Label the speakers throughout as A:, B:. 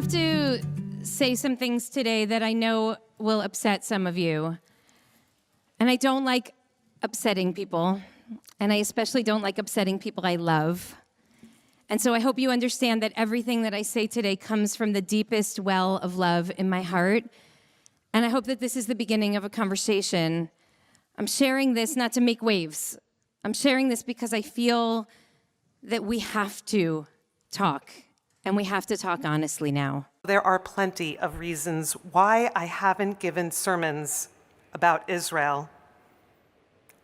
A: have to say some things today that I know will upset some of you. And I don't like upsetting people. And I especially don't like upsetting people I love. And so I hope you understand that everything that I say today comes from the deepest well of love in my heart. And I hope that this is the beginning of a conversation. I'm sharing this not to make waves. I'm sharing this because I feel that we have to talk. And we have to talk honestly now.
B: There are plenty of reasons why I haven't given sermons about Israel,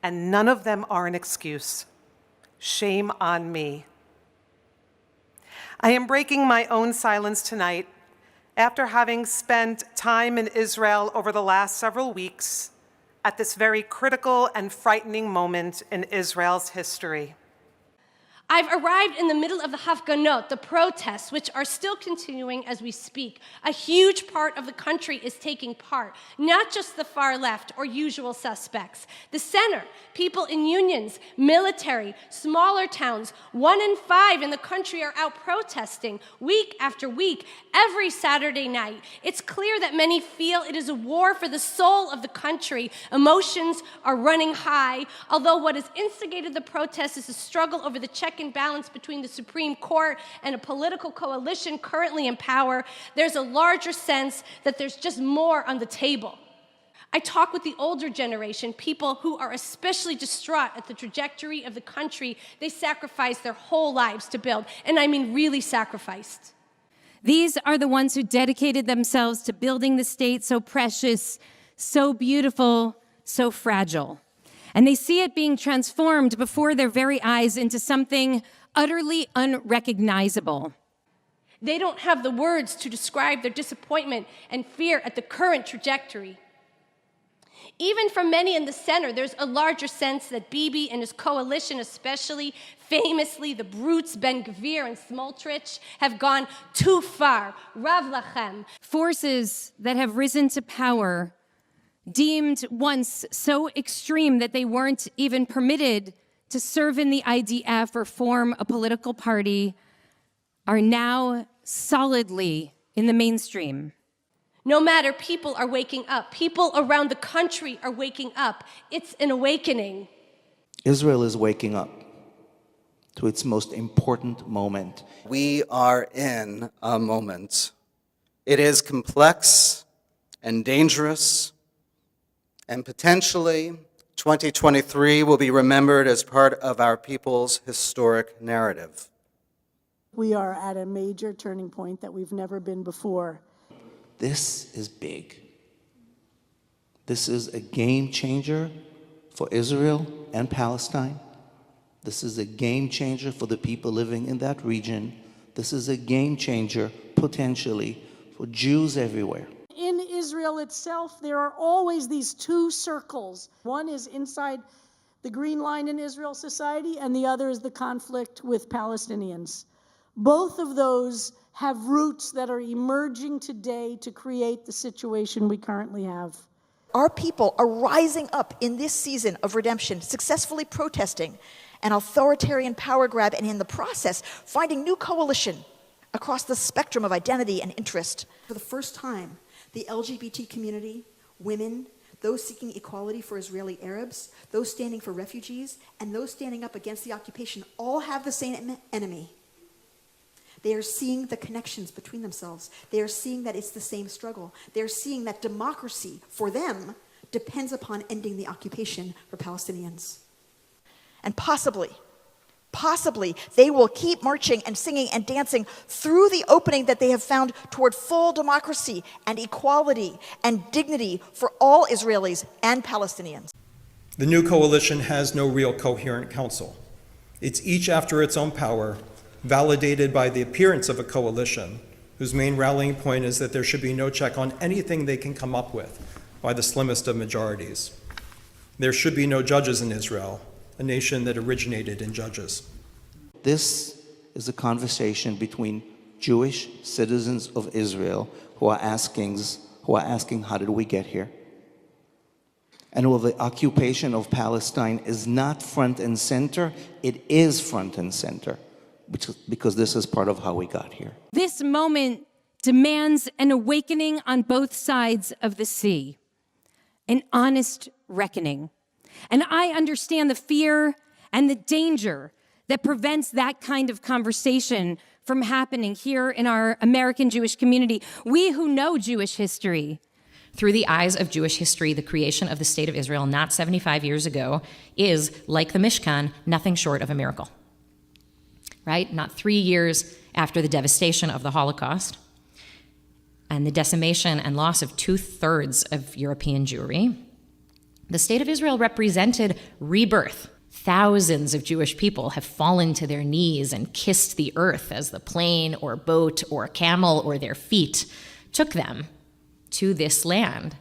B: and none of them are an excuse. Shame on me. I am breaking my own silence tonight after having spent time in Israel over the last several weeks at this very critical and frightening moment in Israel's history.
C: I've arrived in the middle of the Hafganot, the protests, which are still continuing as we speak. A huge part of the country is taking part, not just the far left or usual suspects. The center, people in unions, military, smaller towns, 1 in 5 in the country are out protesting week after week, every Saturday night. It's clear that many feel it is a war for the soul of the country. Emotions are running high, although what has instigated the protests is a struggle over the check and balance between the Supreme Court and a political coalition currently in power. There's a larger sense that there's just more on the table. I talk with the older generation, people who are especially distraught at the trajectory of the country they sacrificed their whole lives to build, and I mean really sacrificed.
A: These are the ones who dedicated themselves to building the state so precious, so beautiful, so fragile. And they see it being transformed before their very eyes into something utterly unrecognizable.
C: They don't have the words to describe their disappointment and fear at the current trajectory. Even for many in the center, there's a larger sense that Bibi and his coalition, especially famously the brutes Ben Gvir and Smotrich, have gone too far. Rav Lachem.
A: Forces that have risen to power, deemed once so extreme that they weren't even permitted to serve in the IDF or form a political party, are now solidly in the mainstream.
C: No matter, people are waking up. People around the country are waking up. It's an awakening.
D: Israel is waking up to its most important moment.
E: We are in a moment. It is complex and dangerous, and potentially 2023 will be remembered as part of our people's historic narrative.
F: We are at a major turning point that we've never been before.
D: This is big. This is a game changer for Israel and Palestine. This is a game changer for the people living in that region. This is a game changer, potentially, for Jews everywhere.
F: In Israel itself, there are always these two circles. One is inside the Green Line in Israel society, and the other is the conflict with Palestinians. Both of those have roots that are emerging today to create the situation we currently have.
G: Our people are rising up in this season of redemption, successfully protesting an authoritarian power grab, and in the process, finding new coalition across the spectrum of identity and interest. For the first time, the LGBT community, women, those seeking equality for Israeli Arabs, those standing for refugees, and those standing up against the occupation all have the same enemy. They are seeing the connections between themselves. They are seeing that it's the same struggle. They are seeing that democracy, for them, depends upon ending the occupation for Palestinians. And possibly, they will keep marching and singing and dancing through the opening that they have found toward full democracy and equality and dignity for all Israelis and Palestinians.
H: The new coalition has no real coherent council. It's each after its own power, validated by the appearance of a coalition whose main rallying point is that there should be no check on anything they can come up with by the slimmest of majorities. There should be no judges in Israel, a nation that originated in judges.
D: This is a conversation between Jewish citizens of Israel who are asking, how did we get here? And while the occupation of Palestine is not front and center, it is front and center, because this is part of how we got here.
A: This moment demands an awakening on both sides of the sea, an honest reckoning. And I understand the fear and the danger that prevents that kind of conversation from happening here in our American Jewish community. We who know Jewish history.
I: Through the eyes of Jewish history, the creation of the State of Israel not 75 years ago is, like the Mishkan, nothing short of a miracle. Right? Not 3 years after the devastation of the Holocaust and the decimation and loss of 2/3 of European Jewry, the State of Israel represented rebirth. Thousands of Jewish people have fallen to their knees and kissed the earth as the plane or boat or camel or their feet took them to this land.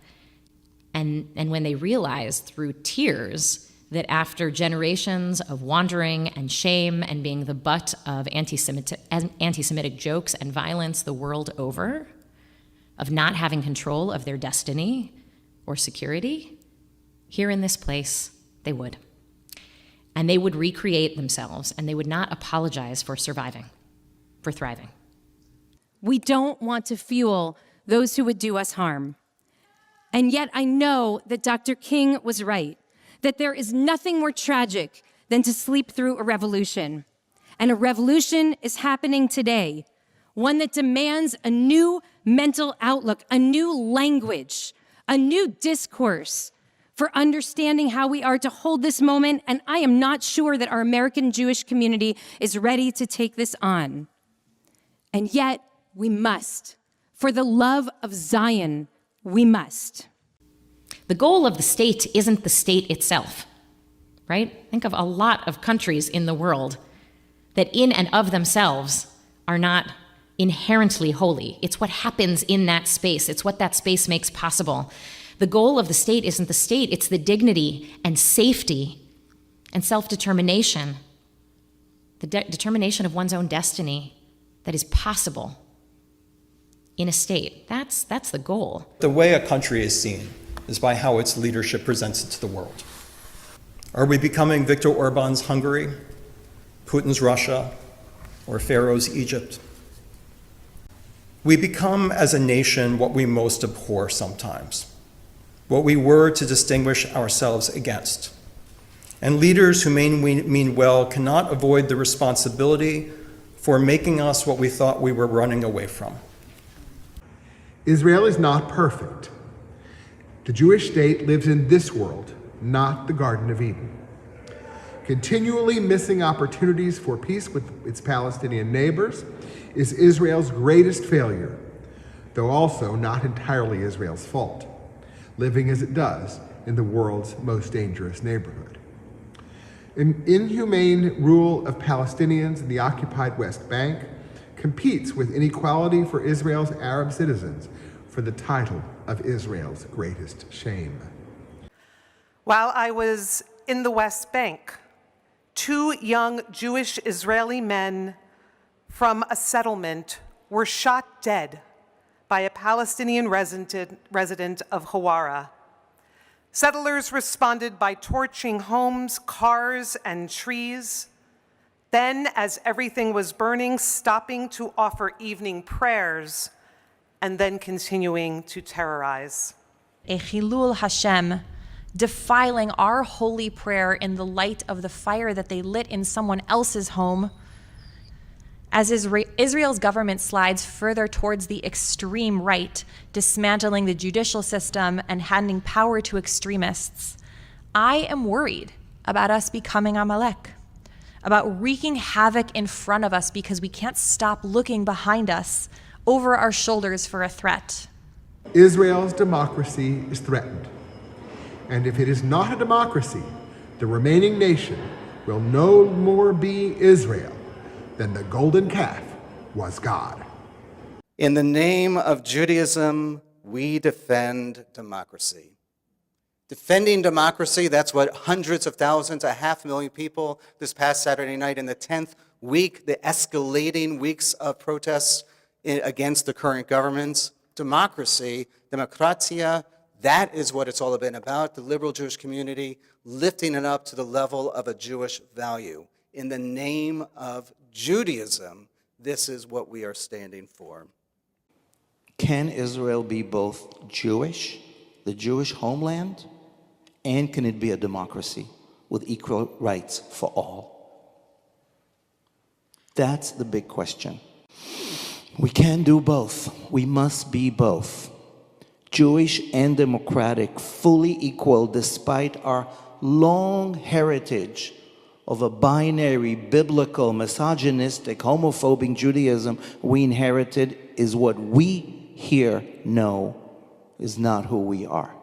I: And when they realized through tears that after generations of wandering and shame and being the butt of anti-Semitic jokes and violence the world over, of not having control of their destiny or security, here in this place, they would. And they would recreate themselves, and they would not apologize for surviving, for thriving.
A: We don't want to fuel those who would do us harm. And yet I know that Dr. King was right, that there is nothing more tragic than to sleep through a revolution. And a revolution is happening today, one that demands a new mental outlook, a new language, a new discourse for understanding how we are to hold this moment. And I am not sure that our American Jewish community is ready to take this on. And yet we must. For the love of Zion, we must.
I: The goal of the state isn't the state itself, right? Think of a lot of countries in the world that in and of themselves are not inherently holy. It's what happens in that space. It's what that space makes possible. The goal of the state isn't the state, it's the dignity and safety and self-determination, the determination of one's own destiny that is possible in a state. That's the goal.
H: The way a country is seen is by how its leadership presents it to the world. Are we becoming Viktor Orban's Hungary, Putin's Russia, or Pharaoh's Egypt? We become as a nation what we most abhor sometimes, what we were to distinguish ourselves against. And leaders who mean well cannot avoid the responsibility for making us what we thought we were running away from.
J: Israel is not perfect. The Jewish state lives in this world, not the Garden of Eden. Continually missing opportunities for peace with its Palestinian neighbors is Israel's greatest failure, though also not entirely Israel's fault, living as it does in the world's most dangerous neighborhood. An inhumane rule of Palestinians in the occupied West Bank competes with inequality for Israel's Arab citizens for the title of Israel's greatest shame.
B: While I was in the West Bank, 2 young Jewish Israeli men from a settlement were shot dead by a Palestinian resident of Hawara. Settlers responded by torching homes, cars, and trees. Then, as everything was burning, stopping to offer evening prayers, and then continuing to terrorize.
K: A Chilul Hashem, defiling our holy prayer in the light of the fire that they lit in someone else's home. As Israel's government slides further towards the extreme right, dismantling the judicial system and handing power to extremists, I am worried about us becoming Amalek, about wreaking havoc in front of us because we can't stop looking behind us over our shoulders for a threat.
J: Israel's democracy is threatened. And if it is not a democracy, the remaining nation will no more be Israel than the golden calf was God.
E: In the name of Judaism, we defend democracy. Defending democracy, that's what hundreds of thousands, 500,000 people this past Saturday night in the 10th week, the escalating weeks of protests against the current governments. Democracy, demokratia, that is what it's all been about, the liberal Jewish community lifting it up to the level of a Jewish value. In the name of Judaism, this is what we are standing for.
D: Can Israel be both Jewish, the Jewish homeland, and can it be a democracy with equal rights for all? That's the big question. We can do both. We must be both. Jewish and democratic, fully equal, despite our long heritage of a binary, biblical, misogynistic, homophobic Judaism we inherited, is what we here know is not who we are.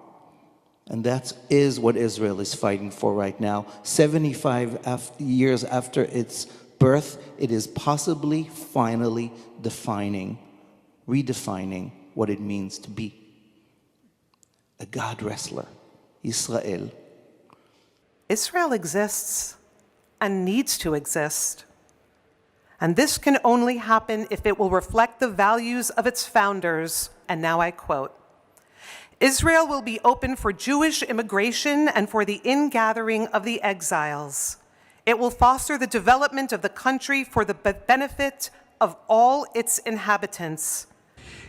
D: And that is what Israel is fighting for right now. 75 years after its birth, it is possibly finally redefining what it means to be a God wrestler, Israel.
B: Israel exists and needs to exist. And this can only happen if it will reflect the values of its founders. And now I quote, "Israel will be open for Jewish immigration and for the ingathering of the exiles. It will foster the development of the country for the benefit of all its inhabitants.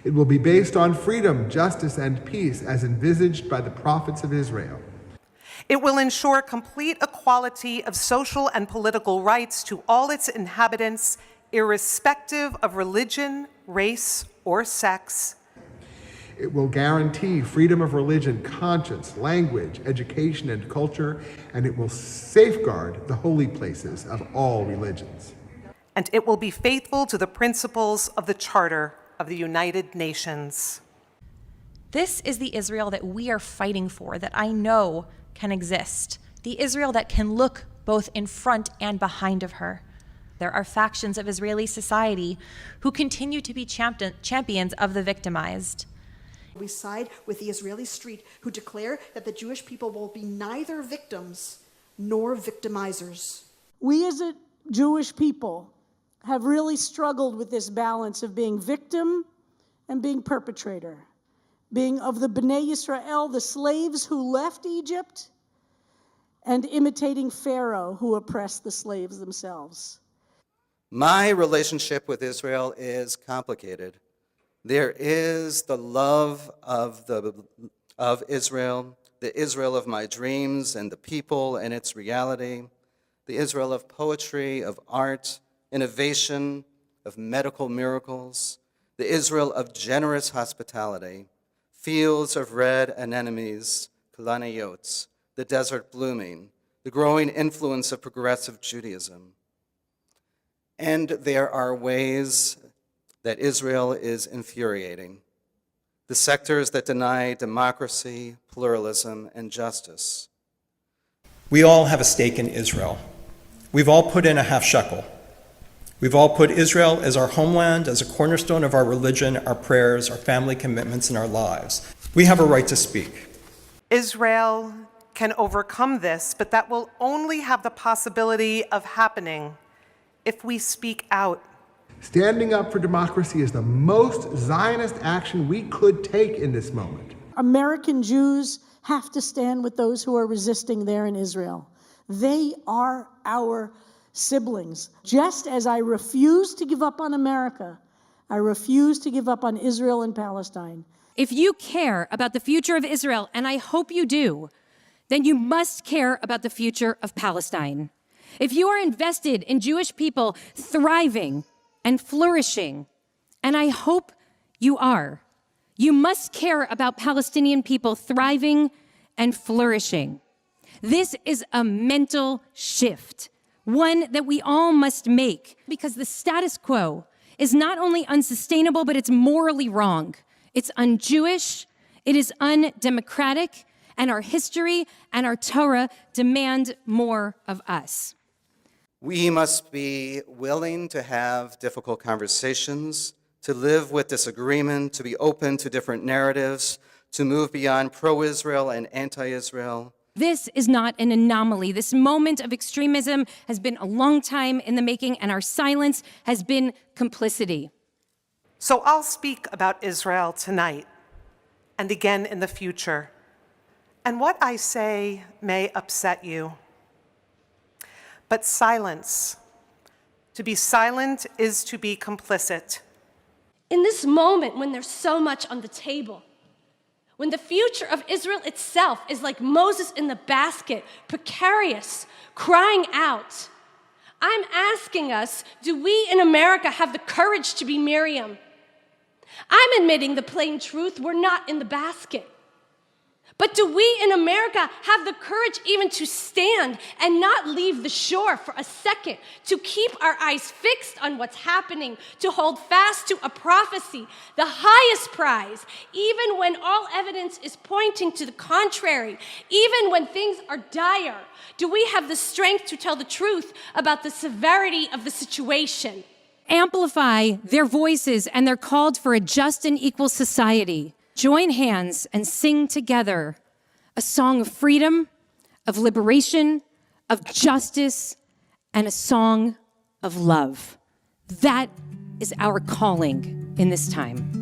J: It will be based on freedom, justice, and peace as envisaged by the prophets of Israel.
B: It will ensure complete equality of social and political rights to all its inhabitants, irrespective of religion, race, or sex.
J: It will guarantee freedom of religion, conscience, language, education, and culture, and it will safeguard the holy places of all religions.
B: And it will be faithful to the principles of the Charter of the United Nations."
K: This is the Israel that we are fighting for, that I know can exist. The Israel that can look both in front and behind of her. There are factions of Israeli society who continue to be champions of the victimized.
G: We side with the Israeli street who declare that the Jewish people will be neither victims nor victimizers.
F: We as a Jewish people have really struggled with this balance of being victim and being perpetrator, being of the Bnei Yisrael, the slaves who left Egypt, and imitating Pharaoh who oppressed the slaves themselves.
E: My relationship with Israel is complicated. There is the love of Israel, the Israel of my dreams and the people and its reality, the Israel of poetry, of art, innovation, of medical miracles, the Israel of generous hospitality, fields of red anemones, kalanayot, the desert blooming, the growing influence of progressive Judaism. And there are ways that Israel is infuriating. The sectors that deny democracy, pluralism, and justice.
H: We all have a stake in Israel. We've all put in a half shekel. We've all put Israel as our homeland, as a cornerstone of our religion, our prayers, our family commitments, and our lives. We have a right to speak.
B: Israel can overcome this, but that will only have the possibility of happening if we speak out.
J: Standing up for democracy is the most Zionist action we could take in this moment.
F: American Jews have to stand with those who are resisting there in Israel. They are our siblings. Just as I refuse to give up on America, I refuse to give up on Israel and Palestine.
A: If you care about the future of Israel, and I hope you do, then you must care about the future of Palestine. If you are invested in Jewish people thriving and flourishing, and I hope you are, you must care about Palestinian people thriving and flourishing. This is a mental shift, one that we all must make, because the status quo is not only unsustainable, but it's morally wrong. It's un-Jewish, it is undemocratic, and our history and our Torah demand more of us.
E: We must be willing to have difficult conversations, to live with disagreement, to be open to different narratives, to move beyond pro-Israel and anti-Israel.
A: This is not an anomaly. This moment of extremism has been a long time in the making, and our silence has been complicity.
B: So I'll speak about Israel tonight and again in the future. And what I say may upset you. But silence, to be silent is to be complicit.
C: In this moment when there's so much on the table, when the future of Israel itself is like Moses in the basket, precarious, crying out, I'm asking us, do we in America have the courage to be Miriam? I'm admitting the plain truth, we're not in the basket. But do we in America have the courage even to stand and not leave the shore for a second, to keep our eyes fixed on what's happening, to hold fast to a prophecy, the highest prize, even when all evidence is pointing to the contrary, even when things are dire? Do we have the strength to tell the truth about the severity of the situation?
A: Amplify their voices, and they're called for a just and equal society. Join hands and sing together a song of freedom, of liberation, of justice, and a song of love. That is our calling in this time.